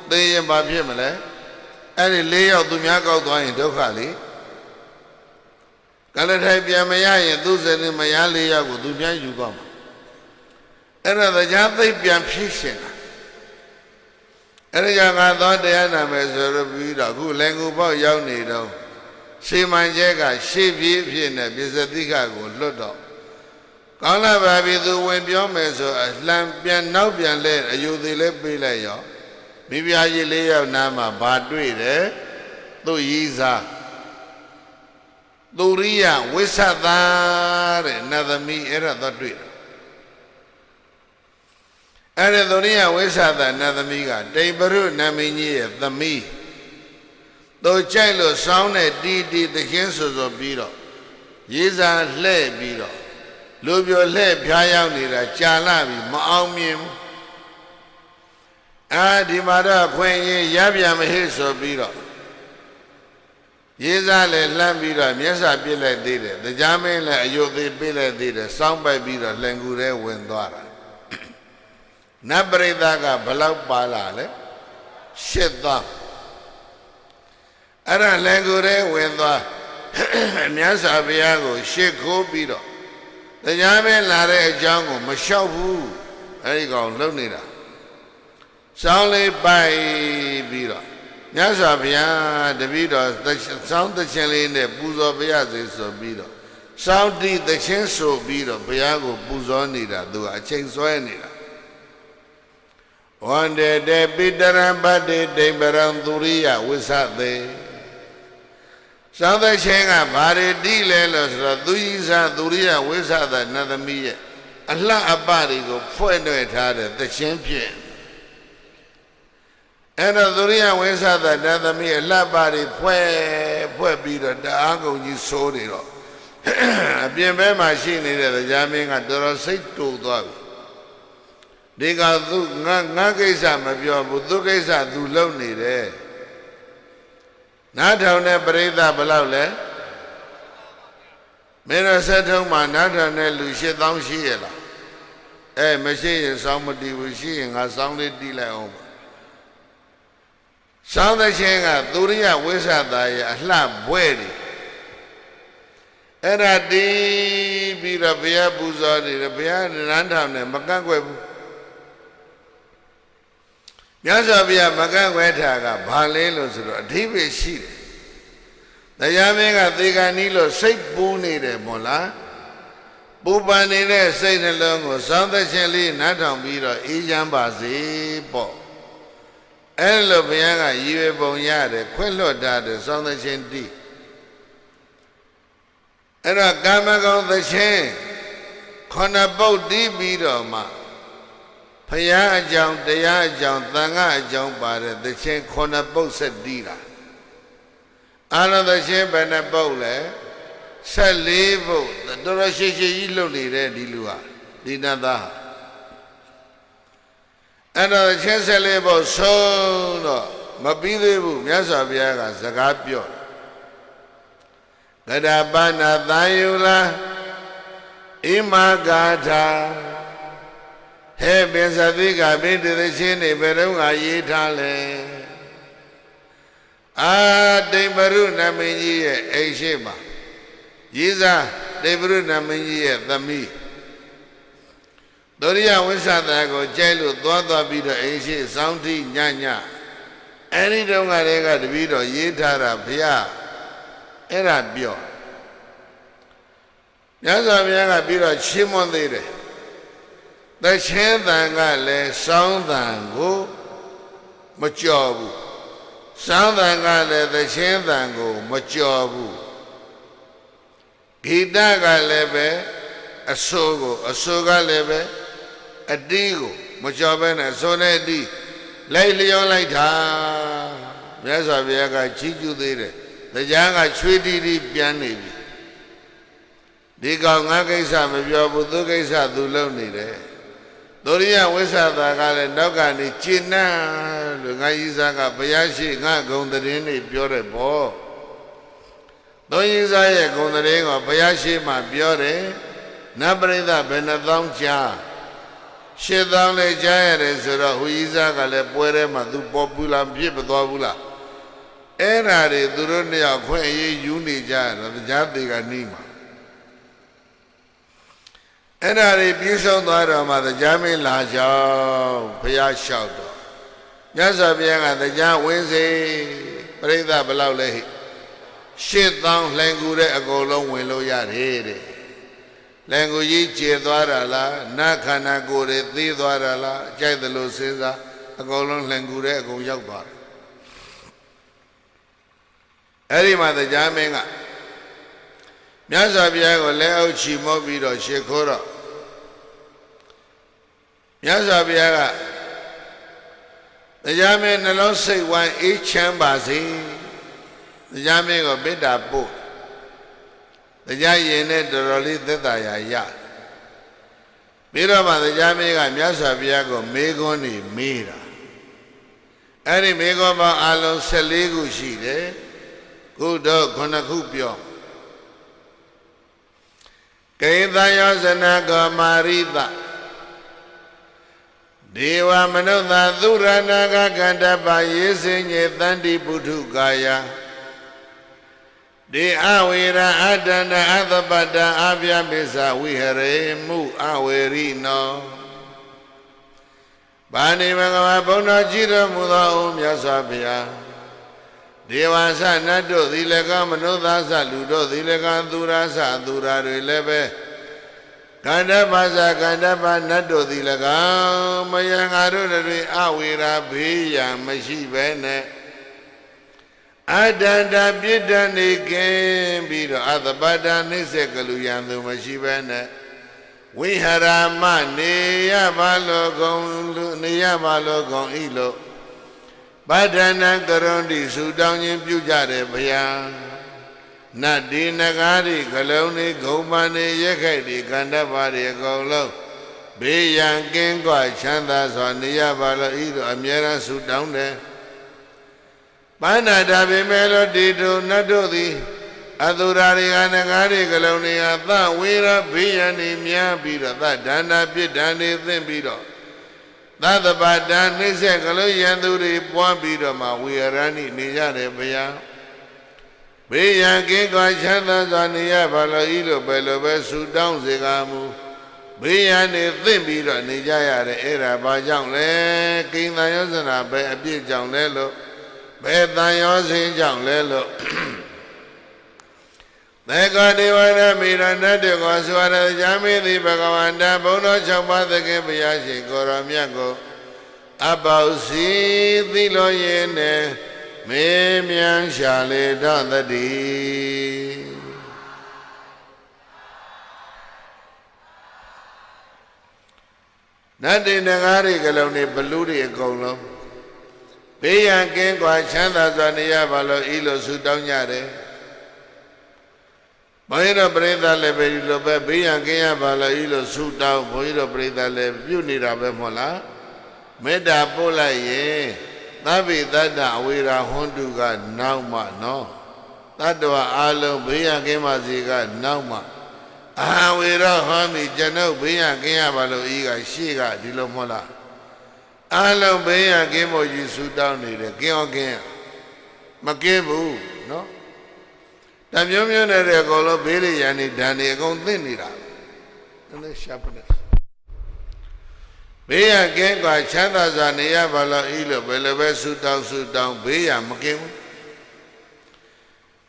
သိရင်ဘာဖြစ်မလဲအဲ့ဒီ4ယောက်သူများကောက်သွားရင်ဒုက္ခလေကလထိုင်ပြန်မရရင်သူစနေမရ4ယောက်ကိုသူပြန်ယူသွားမှာအဲ့ဒါတရားသိပြန်ဖြစ်ရှင်တာအဲ့ဒါကြောင့်ငါသောတရားနာမယ်ဆိုရပြီးတော့အခုလည်းကိုပေါ့ရောက်နေတော့ရှေးမှန်ကျဲကရှေးပြေးဖြစ်နေပစ္စတိကကိုလွတ်တော့ကောင်းလာပါပြီသူဝင်ပြောမယ်ဆိုအလှမ်းပြန်နောက်ပြန်လဲအယူသေးလဲပေးလိုက်ရောမိဖုရားကြီး4ယောက်နားမှာဘာတွေ့တယ်သူ့ရည်စားသူရိယဝိသသာတဲ့နတ်သမီးအဲ့ဒါတော့တွေ့တယ်အဲ့ဒီသူရိယဝိသသာနတ်သမီးကတိမ်ပရုနမင်းကြီးရဲ့သမီးသူကြိုက်လို့စောင်းတဲ့တီတီသခင်ဆိုပြီးတော့ရေးစားလှဲ့ပြီးတော့လူပြိုလှဲ့ဖျားရောက်နေတာကြာလာပြီမအောင်မြင်ဘူးဒီမှာတော့ခွင့်ရင်ရပြန်မဟိဆိုပြီးတော့ရေးစားလည်းလှမ်းပြီးတော့မျက်စာပြစ်လိုက်သေးတယ်တရားမင်းလည်းအယုတ်သေးပြစ်လိုက်သေးတယ်စောင်းပိုက်ပြီးတော့လှန်ကူထဲဝင်သွားတာနတ်ပရိသတ်ကဘလောက်ပါလာလဲ8သောင်းအဲ့ဒါလှန်ကူထဲဝင်သွားမြတ်စွာဘုရားကိုရှစ်ခိုးပြီးတော့တရားမင်းလာတဲ့အကြောင်းကိုမလျှောက်ဘူးအဲ့ဒီကောင်လှုပ်နေတာစောင်းလေးပိုက်ပြီးတော့မြတ်စွာဘုရားတပည့်တော်စောင်းသခြင်းလေးနဲ့ပူဇော်ပြရစေဆိုပြီးတော့စောင်းတိသခြင်းဆိုပြီးတော့ဘုရားကိုပူဇော်နေတာသူကအချိန်ဆွဲနေတာဝန္တေတေပိတရံပတ္တိဒိဗရံသူရိယဝိသသေစောင်းသခြင်းကဘာတွေတိလဲလို့ဆိုတော့သူကြီးစားသူရိယဝိသသနတ်သမီးရဲ့အလှအပတွေကိုဖွဲ့နှွယ်ထားတဲ့သခြင်းဖြစ်အဲ့တော့သူရိယဝိသသနတ်သမီးအလှပတွေဖွဲ့ပြီးတော့တအားကုန်ကြီးဆိုးနေတော့ အပြင်ဘက်မှာရှိနေတဲ့တရားမင်းကတော်တော်စိတ်တူသွားပြီဒီကသူငါကိစ္စမပြောဘူးသူကိစ္စသူလုပ်နေတယ်နားထောင်တဲ့ပရိသတ်ဘယ်လောက်လဲမင်းတို့ဆက်ထုံးမှာနားထောင်တဲ့လူ8000ရှိရလားမရှိရင်စောင်းမတီးဘူးရှိရင်ငါစောင်းလေးတီးလိုက်အောင်စောင်းတဲ့ချင်းကသူရိယဝိသတာရဲ့အလှဘွဲတွေအဲ့ဒါတီးပြီးတော့ဘုရားပူဇော်တယ်ဘုရားနန်းထောင်တယ်မကန့်ကွက်ဘူးမြတ်စွာဘုရားမကန့်ကွက်တာကဘာလဲလို့ဆိုတော့အဓိပ္ပာယ်ရှိတယ်တရားမင်းကသေကံဤလို့စိတ်ပူးနေတယ်မို့လားပူပန်နေတဲ့စိတ်နှလုံးကိုစောင်းသက်ခြင်းလေးနားထောင်ပြီးတော့အေးချမ်းပါစေပေါ့အဲ့လိုဘုရားကရည်ရွယ်ပုံရတယ်ခွင့်လွတ်တာတဲ့စောင်းသက်ခြင်းတိအဲ့တော့ကာမဂုဏ်သခြင်းခန္ဓာပုတ်တီးပြီးတော့မှဘုရားအကြောင်းတရားအကြောင်းသံဃာအကြောင်းပါတဲ့သခြင်းခန္ဓာပုတ်ဆက်တီးတာအာနန္ဒရှင်ဘယ်နှပုတ်လဲ14ပုတ်တော်တော်ရှိရှိကြီးလှုပ်နေတဲ့ဒီလူဟာဒီနတ်သားအဲ့တော့ချင်း14ပုတ်ဆုံးတော့မပြီးသေးဘူးမြတ်စွာဘုရားကစကားပြောတယ်ဂဒပါဏသံယုလားဣမဂါထာဟဲ့ပင်စသိကဘိတ္တချင်းနေဘယ်တော့ရေးထားလဲတိမ်ပရုနမင်းကြီးရဲ့အိမ်ရှိမှာရေးစားတိမ်ပရုနမင်းကြီးရဲ့သမီးဒုရိယဝိသတာကိုကြိုက်လို့သွားပြီးတော့အိမ်ရှိစောင်းတိညအဲ့ဒီတုန်းကတည်းကတပည့်တော်ရေးထားတာဘုရားအဲ့ဒါပြောမြတ်စွာဘုရားကပြီးတော့ချီးမွမ်းသေးတယ်သချင်းတန်ကလည်းစောင်းတန်ကိုမကြော်ဘူးစောင်းတန်ကလည်းသချင်းတန်ကိုမကြော်ဘူးဂီတကလည်းပဲအဆိုကလည်းပဲအတီးကိုမကြော်ဘဲနဲ့ဆိုတဲ့အတီးလိုက်လျောလိုက်တာမြတ်စွာဘုရားကချီးကျူးသေးတယ်တရားကချွေးတီးတီးပြန်နေပြီဒီကောင်ငါကိစ္စမပြောဘူးသူကိစ္စသူလုပ်နေတယ်ဒုရိယဝိသတာကလည်းနောက်ကနေကျင့်နှံလို့ငါကြီးစားကဘုရားရှိငါဂုံတရင်နေပြောတယ်ပေါ့သုံးကြီးစားရဲ့ဂုံတရင်ကဘုရားရှိမှပြောတယ်နတ်ပရိသတ်ဘယ်နှသောင်းကြား8000လည်းကြားရတယ်ဆိုတော့ဟူကြီးစားကလည်းပွဲထဲမှာသူပေါ်ပူလာပြစ်မသွားဘူးလားအဲ့ဓာတွေသူတို့နှစ်ယောက်ခွင့်အေးယူနေကြတော့တရားသေးကနှီးမှာအဲ့ဒါတွေပြည့်စုံသွားတော့မှတရားမင်းလာကြောင်းဘုရားလျှောက်တော့မြတ်စွာဘုရားကတရားဝင်းစေပရိသတ်ဘယ်လောက်လဲဟိ8000လှန်ကူတဲ့အကုန်လုံးဝင်လို့ရတယ်တဲ့လှန်ကူကြီးကျေသွားတာလားနတ်ခန္ဓာကိုယ်တွေသေးသွားတာလားအကြိုက်သလိုစဉ်းစားအကုန်လုံးလှန်ကူတဲ့အကုန်ရောက်သွားတယ်အဲ့ဒီမှာတရားမင်းကမြတ်စွာဘုရားကိုလက်အောက်ချီမောပြီးတော့ရှ िख ိုးတော့မြတ်စွာဘုရားကတရားမင်းနှလုံးစိတ်ဝမ်းအေးချမ်းပါစေတရားမင်းကိုမေတ္တာပို့တရားရင်နဲ့တော်တော်လေးသက်သာရာရပြီးတော့မှတရားမင်းကမြတ်စွာဘုရားကိုမေးခွန်းနေမေးတာအဲ့ဒီမေးခွန်းပေါင်းအလုံး14ခုရှိတယ်ခုတော့9ခုပြောကိသယောဇနကောမာရိတဒေဝမနုဿသုရဏကကန္တပယေစင်ညေတန္တိပုထုကာယဒေအဝေရအတ္တနာအသပတ္တအပြပိစ္ဆဝိဟရေမှုအဝေရိနောဗာဏိမဂဝဘုံတော်ကြည်တော်မူသောအိုမြတ်စွာဘုရားဒေဝါစနတ်တို့သည်လည်းကောမနုဿာစလူတို့သည်လည်းကောသူရာစသူရာတွေလည်းပဲကန္တပါစကန္တပါနတ်တို့သည်လည်းကောမယံငါတို့တွေအဝေရာဘေးရန်မရှိပဲနဲ့အတ္တတပြစ်ဒဏ်နေကင်းပြီးတော့အသပတ္တနှိစ္စကလူရန်သူမရှိပဲနဲ့ဝိဟရာမနေရပါလောကုံနေရပါလောကုံဤလို့ဗဒ္ဒနာကရုံတိဆူတောင်းခြင်းပြုကြတယ်ဗျာ နတ်ဒီနဂါရီကလုံးနေဂုံမနေရက်ခိုက်ဒီကန္တပါရီအကုန်လုံးဘေးရန်ကင်းကွာချမ်းသာစွာနေရပါလို့ဤသို့အမြဲတမ်းဆုတောင်းတယ်ပန္နာတာပေမဲ့လို့ဒီတို့နတ်တို့သည်အသူရာတွေကနဂါရီကလုံးနေဟာသဝေရဘေးရန်နေများပြီးတော့သဒန္တာပြစ်ဒဏ်နေသင့်ပြီးတော့သတ္တပါဒံနှိစ္စကလေးရန်သူတွေပွားပြီးတော့မှဝေရဏိနေကြတယ်ဗျာဘေးရန်ကင်းကွာချမ်းသာစွာနေရပါလို့ဤလိုပဲလိုပဲဆုတောင်းစေကမူဘေးရန်နေသင့်ပြီးတော့နေကြရတယ်အဲ့ဒါဘာကြောင့်လဲကိဉ္စယောဇနာပဲအပြည့်ကြောင့်လဲလို့ဘယ်တန်ရောစင်းကြောင့်လဲလို့သေကဒေဝရမိရဏတေကောစွာရဇာမိတိဘဂဝန္တဘုံတော်၆ပါးသခင်ဘုရားရှင်ကိုရောမြတ်ကိုအပေါစီသီလိုရင်နဲ့မေမြန်ရှာလေတော့တည်းနတ်တေနဂါရီကလုံးနေဘလူတွေအကုန်လုံးဘေးရန်ကင်းကွာချမ်းသာစွာနေရပါလို့ဤလိုဆုတောင်းကြတယ်ဘုန်းကြီးတို့ပရိသတ်လည်းပဲဒီလိုပဲဘေးရန်ကင်းရပါလို့ဤလိုဆုတောင်းဘုန်းကြီးတို့ပရိသတ်လည်းပြုနေတာပဲမဟုတ်လားမေတ္တာပို့လိုက်ရင်သဗ္ဗေတ္တအဝေရာဟွန်တုကနောက်မှနော်တတ္တဝအလုံးဘေးရန်ကင်းပါစေကနောက်မှအာဝေရဟောမိကျွန်ုပ်ဘေးရန်ကင်းရပါလို့ဤကရှေ့ကဒီလိုမဟုတ်လားအလုံးဘေးရန်ကင်းဖို့ယူဆုတောင်းနေတယ်ကင်းအောင်ကင်းမကင်းဘူးနော်တမျိုးမျိုးနဲ့တဲ့အကုန်လုံးဘေးရရန်နေဓာတ်နေအကုန်သိနေတာနည်းနည်းရှာပနေဘေးရန်ကင်းกว่าချမ်းသာစွာနေရပါလို့ဤလိုပဲလည်းပဲဆုတောင်းဘေးရန်မကင်းဘူး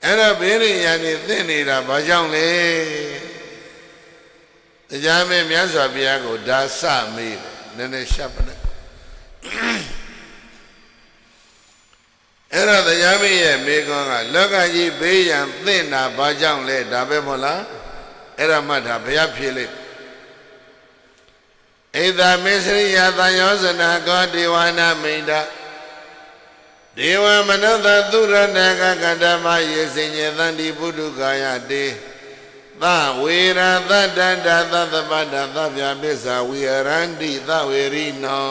အဲ့တော့ဘေးရန်နေသိနေတာဘာကြောင့်လဲတရားမင်းမြတ်စွာဘုရားကိုဒါစမေးတယ်နည်းနည်းရှာပနေအဲ့တော့တရားမင်းရဲ့မိကွန်းကလောကကြီးဘေးရန်သိနေတာဘာကြောင့်လဲဒါပဲမဟုတ်လားအဲ့ဒါမှတ်တာဘုရားဖြေလိုက်ဣဒာမေစရိယသံယောဇနာကောဒေဝနာမိန္ဒဒေဝမနတသုရဏကကတ္တမယေစိညေသန္တိပုထုကာယတေသဝေရသတ္တန္တသတ္တပတ္တသဗ္ဗယပစ္စာဝိရန္တိသဝေရိနော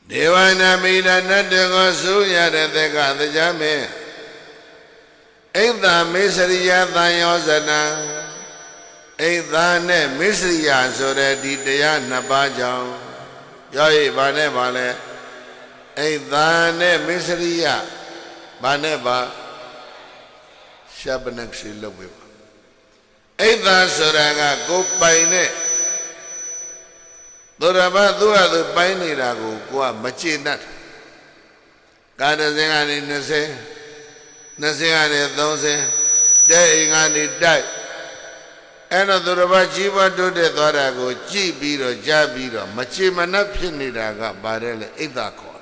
ဒေဝနာမိန္ဒနတ္တကိုစုရတဲ့တကတရားမေဣဒာမေစရိယသံယောဇနာဣသာနဲ့မစ္စရိယဆိုတဲ့ဒီတရားနှစ်ပါးကြောင့်ပြောရပါနဲ့ပါလဲဣသာနဲ့မစ္စရိယဘာနဲ့ပါရှပနက်ရှိလုပ်ပေးပါဣသာဆိုတာကကိုပိုင်နဲ့သူရဘသူ့ဟာသူပိုင်နေတာကိုကိုကမကျေနပ်ကာဒဇင်ကနေ20ကနေ30တဲ့အိမ်ကနေတိုက်အဲ့တော့သူတစ်ပါးကြီးပွားတိုးတက်သွားတာကိုကြည့်ပြီးတော့ကြားပြီးတော့မချေမနှက်ဖြစ်နေတာကပါတယ်လေဣဒ္ဓခေါ်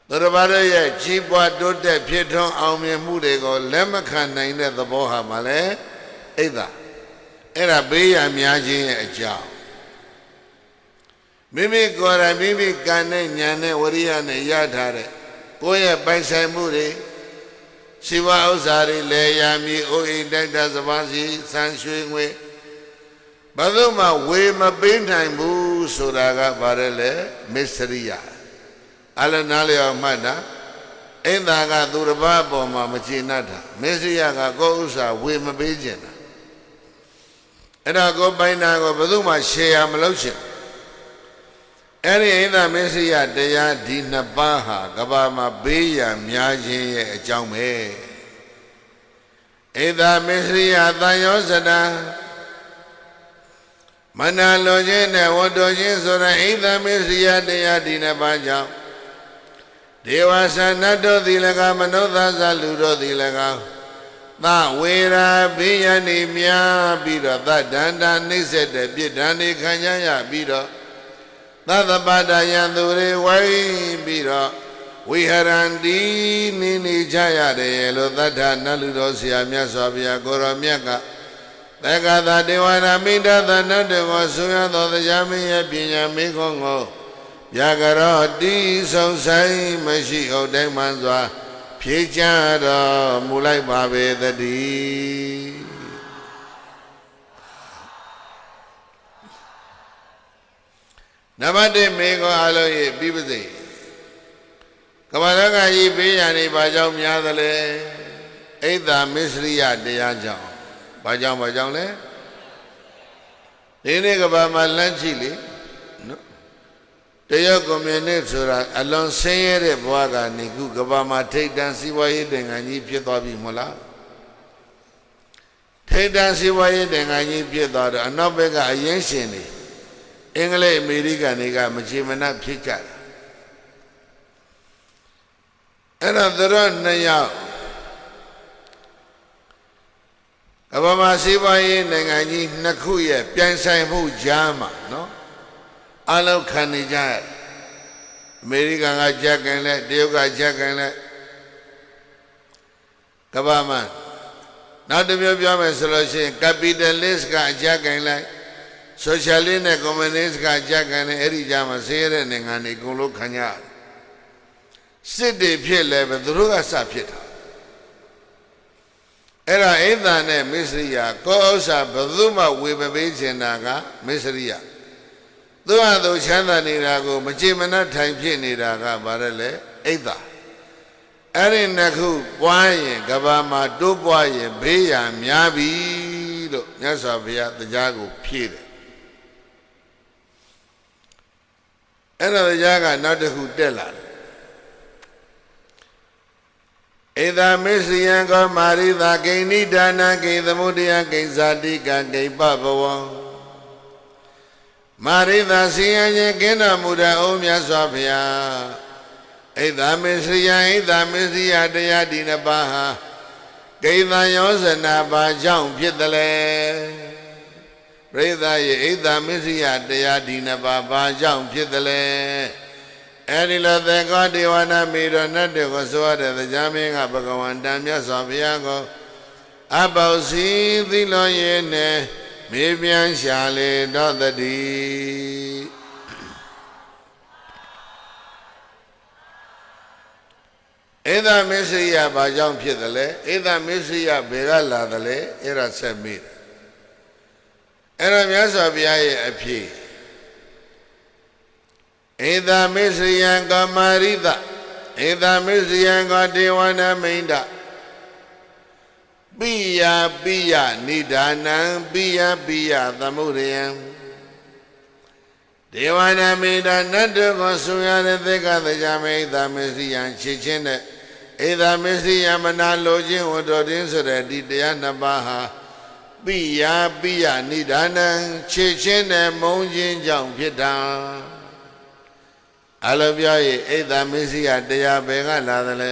သူတစ်ပါးရဲ့ကြီးပွားတိုးတက်ဖြစ်ထွန်းအောင်မြင်မှုတွေကိုလက်မခံနိုင်တဲ့သဘောဟာမလဲဣဒ္ဓအဲ့ဒါဘေးရန်များခြင်းရဲ့အကြောင်းမိမိကိုယ်တိုင်မိမိကံနဲ့ဉာဏ်နဲ့ဝရိယနဲ့ရထားတဲ့ကိုယ့်ရဲ့ပိုင်ဆိုင်မှုတွေရှိဝဥစ္စာတွေလေယာမီအိုအိမ်တိုက်တာစပါးစီဆန်းရွှေငွေဘာလို့မှဝေမပေးနိုင်ဘူးဆိုတာကဘာလဲလဲမစ္စရိယအလနာလျောမှတ်တာအိမ်သာကသူတစ်ပါးအပေါ်မှာမကျေနပ်တာမစ္စရိယကကိုယ်ဥစ္စာဝေမပေးခြင်းတာအဲ့ဒါကိုပိုင်တာကိုဘယ်သူမှရှယ်ရမလုပ်ချင်အဲ့ဒီအိမ်သာမစ္စရိယတရားဒီနှစ်ပါးဟာကဘာမှာဘေးရန်များခြင်းရဲ့အကြောင်းပဲဣဒာမစ္စရိယသံယောဇနာမနာလိုခြင်းနဲ့ဝတ္တောခြင်းဆိုတဲ့ဣဒာမစ္စရိယတရားဒီနှစ်ပါးကြောင့်ဒေဝဆနတ်တို့သည်၎င်းမနုဿသလူတို့သည်၎င်းသဝေရာဘေးရန်နေများပြီးတော့သဒန္တာနှိစ္စတဲ့ပြစ်ဒဏ်တွေခံကြရပြီးတော့သတ္တပါဒယံသူတွေဝိုင်းပြီးတော့ဝိဟရန္တိနေကြရတယ်လို့သတ္ထနတ်လူတော်ဆရာမြတ်စွာဘုရားကိုရောမြတ်ကသက္ကသဒေဝနာမိတ္တသနတ်တေကိုဆွေရသောတရားမင်းရဲ့ပညာမေခွန်းကိုဗျာကရောတိဆုံဆိုင်မရှိဟုတ်တိုင်းမှန်စွာ ဖြေချတော်မူလိုက်ပါပေသတည်းနံပါတ်1မေကောအလုံးရဲ့ပြီးပါစေကမ္ဘာလကကြီးဘေးရန်နေဘာကြောင့်များသလဲဣဒ္ဓမစ္စရိယတရားကြောင့်ဘာကြောင့်လဲဒီနေ့ကမ္ဘာမှာလမ်းကြည့်လေနော်တရုတ်ကွန်မြူနစ်ဆိုတာအလွန်ဆင်းရဲတဲ့ဘဝကနေခုကမ္ဘာမှာထိပ်တန်းစီးပွားရေးနိုင်ငံကြီးဖြစ်သွားပြီမဟုတ်လားထိပ်တန်းစီးပွားရေးနိုင်ငံကြီးဖြစ်သွားတော့အနောက်ဘက်ကအရင်ရှင်နေအင်္ဂလိပ်အမေရိကန်တွေကမချေမနှက်ဖြစ်ကြတယ်အဲ့တော့သူတို့နှစ်ယောက်ကမ္ဘာမှာစီးပွားရေးနိုင်ငံကြီးနှစ်ခုရဲ့ပြိုင်ဆိုင်မှုကြားမှာနော်အလုံးခံနေကြရတယ်အမေရိကန်ကကြက်ကန်လက်တရုတ်ကကြက်ကန်လက်ကမ္ဘာမှာနောက်တစ်မျိုးပြောမယ်ဆိုလို့ရှိရင် capitalist ကအကြက်ကန်လိုက် socialist နဲ့ communist ကကြက်ကန်လိုက်အဲ့ဒီကြားမှာဆေးရတဲ့နိုင်ငံတွေအကုန်လုံးခံကြရတယ်စစ်တွေဖြစ်လဲပဲသူတို့ကစဖြစ်တာအဲ့ဒါအိဒါနဲ့မစ္စရိယကိုဥစ္စာဘယ်သူမှဝေမပေးချင်တာကမစ္စရိယသူ့ဟာသူချမ်းသာနေတာကိုမကြည်မနှက်ထိုင်ဖြစ်နေတာကဘာလဲလဲအိဒါအဲ့ဒီနှစ်ခုပွားရင်ကဘာမှာတိုးပွားရင်ဘေးရန်များပြီလို့မြတ်စွာဘုရားတရားကိုဖြည့်တယ်အဲ့ဒါတရားကနောက်တစ်ခုတက်လာတယ်ဧသမစ္စယံကောမာရိသာဂိဏိဒါနဂိသမုဒယဂိဇာတိကဂိပဘဝံမာရိသာစီယံခြင်းကင်းတော်မူတဲ့အိုးမြတ်စွာဘုရားဧသမစ္စယံဧသမစ္စယတရားဒီနှစ်ပါးဟာဂိသံယောဇနာဘာကြောင့်ဖြစ်တယ်လဲပရိသတ်ရဲ့ဧသမစ္စယတရားဒီနှစ်ပါးဘာကြောင့်ဖြစ်တယ်လဲအဲ့ဒီလိုသေကောဒေဝနာမိတော်နတ်တွေကိုဆိုရတဲ့တရားမင်းကဘဂဝန္တမြတ်စွာဘုရားကိုအပေါစီသီလောရေနဲ့မေးပြန်ရှာလေတော့တည်းဧသမစ္စရိယဘာကြောင့်ဖြစ်တယ်လဲဧသမစ္စရိယဘယ်ကလာတယ်လဲအဲ့ဒါဆက်မေးတယ်အဲ့တော့မြတ်စွာဘုရားရဲ့အဖြေဧသမစ္စရိယံကမာရိသဧသမစ္စရိယံကဒေဝနာမိန္ဒပိယပိယနိဒာနံပိယပိယသမုဒယံဒေဝနာမိန္ဒနတ်တော်ကိုဆိုရတဲ့သေကတရားမေဧသမစ္စရိယံချစ်ချင်းတဲ့ဧသမစ္စရိယံမနာလိုခြင်းဝတ္တော်တင်းဆိုတဲ့ဒီတရားနှစ်ပါးဟာပိယပိယနိဒာနံချစ်ချင်းတဲ့မုန်းခြင်းကြောင့်ဖြစ်တာအလုံးပြောရင်ဧသမစ္စရိယတရားဘယ်ကလာတယ်လဲ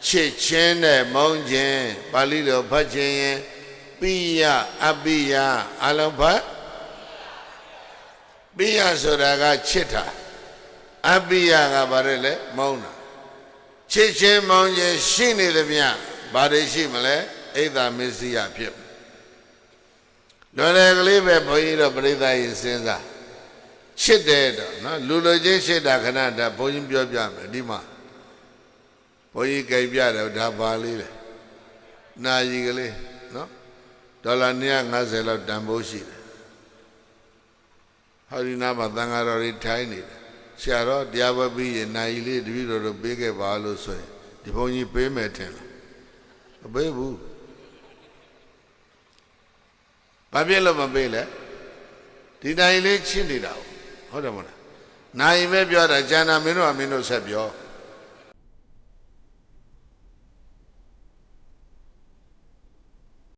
ချစ်ချင်းနဲ့မုန်းခြင်းပါဠိလိုဖတ်ခြင်းရင်ပိယအပိယအလုံးဖတ်ပိယဆိုတာကချစ်တာအပိယကဘာလဲလဲမုန်းတာချစ်ချင်းမုန်းခြင်းရှိနေသမျှဘာတွေရှိမလဲဧသမစ္စရိယဖြစ်လွယ်လွယ်ကလေးပဲဘုန်းကြီးတို့ပြိဿရင်စဉ်းစားချစ်တယ်တော့နော်လူလိုချင်းချစ်တာခဏတာဘုန်းကြီးပြောပြမယ်ဒီမှာဘုန်းကြီးကြိုက်ပြတယ်ဒါပါလေးလေနာယီကလေးနော်ဒေါ်လာ250လောက်တန်ဖိုးရှိတယ်ဟောဒီနာမှာသံဃာတော်တွေထိုင်းနေတယ်ဆရာတော်တရားပွဲပြီးရင်နာယီလေးတပည့်တော်တို့ပေးခဲ့ပါလို့ဆိုရင်ဒီဘုန်းကြီးပေးမယ်ထင်လားမပေးဘူးဘာဖြစ်လို့မပေးလဲဒီနာယီလေးချင်းနေတာဟုတ်တယ်မဟုတ်လားနာယီပဲပြောတာကျန်တာမင်းတို့ဆက်ပြော